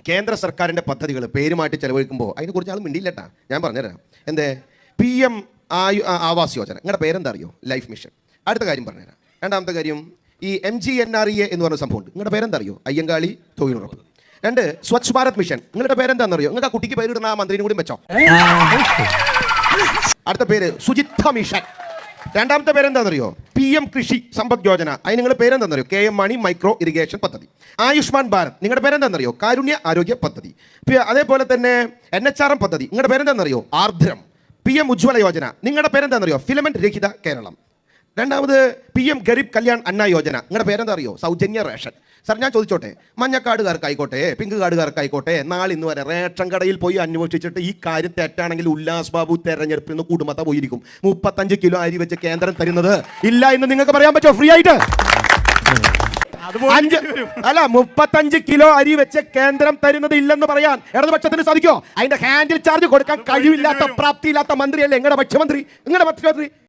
കേന്ദ്ര സർക്കാരിൻ്റെ പദ്ധതികൾ പേരുമായിട്ട് ചെലവഴിക്കുമ്പോൾ അതിനെക്കുറിച്ച് ആൾ മിണ്ടിയില്ലട്ടാ. ഞാൻ പറഞ്ഞുതരാം. എന്തേ PM ആവാസ് യോജന, നിങ്ങളുടെ പേരെന്താ അറിയോ? Life mission. അടുത്ത കാര്യം പറഞ്ഞുതരാം. രണ്ടാമത്തെ കാര്യം ഈ MGNREA എന്ന് പറഞ്ഞ സംഭവമുണ്ട്. നിങ്ങളുടെ പേരെന്താ അറിയോ? അയ്യങ്കാളി തൊഴിലുറപ്പ്. രണ്ട്, സ്വച്ഛ് ഭാരത് മിഷൻ. നിങ്ങളുടെ പേരെന്താണെന്നറിയോ? നിങ്ങൾക്ക് ആ കുട്ടിക്ക് പേരിടുന്ന ആ മന്ത്രിനും കൂടി വെച്ചോ. അടുത്ത പേര് ശുചിത്വ മിഷൻ. രണ്ടാമത്തെ പേരെന്താണെന്നറിയോ? PM കൃഷി സമ്പദ് യോജന. അതിന് നിങ്ങളുടെ പേരെന്താണെന്നറിയോ? KM മാണി മൈക്രോ ഇറിഗേഷൻ പദ്ധതി. ആയുഷ്മാൻ ഭാരത്. നിങ്ങളുടെ പേരെന്താണെന്നറിയോ? കാരുണ്യ ആരോഗ്യ പദ്ധതി. അതേപോലെ തന്നെ NHRM പദ്ധതി. നിങ്ങളുടെ പേരെന്താണെന്നറിയോ? ആർദ്രം. PM ഉജ്ജ്വല യോജന. നിങ്ങളുടെ പേരെന്താണെന്നറിയോ? ഫിലമെന്റ് രഹിത കേരളം. രണ്ടാമത് PM ഗരീബ് കല്യാൺ അന്ന യോജന. നിങ്ങളുടെ പേരെന്താ അറിയോ? സൗജന്യ റേഷൻ. സാർ ഞാൻ ചോദിച്ചോട്ടെ, മഞ്ഞക്കാടുകാർക്കായിക്കോട്ടെ പിങ്ക് കാർഡുകാർക്കായിക്കോട്ടെ, നാളെ ഇന്ന് വരെ റേഷൻ കടയിൽ പോയി അന്വേഷിച്ചിട്ട് ഈ കാര്യം തെറ്റാണെങ്കിൽ ഉല്ലാസ് ബാബു തെരഞ്ഞെടുപ്പിൽ നിന്ന് കുടുംബത്തെ പോയിരിക്കും. 35 കിലോ അരി വെച്ച് കേന്ദ്രം തരുന്നത് ഇല്ല എന്ന് നിങ്ങൾക്ക് പറയാൻ പറ്റുമോ? ഫ്രീ ആയിട്ട് 35 കിലോ അരി വെച്ച് കേന്ദ്രം തരുന്നത് ഇല്ലെന്ന് പറയാൻ ഇടതുപക്ഷത്തിന് സാധിക്കോ? അതിന്റെ ഹാൻഡിൽ ചാർജ് കൊടുക്കാൻ കഴിവില്ലാത്ത പ്രാപ്തിയില്ലാത്ത മന്ത്രിയല്ലേ നിങ്ങളുടെ മുഖ്യമന്ത്രി?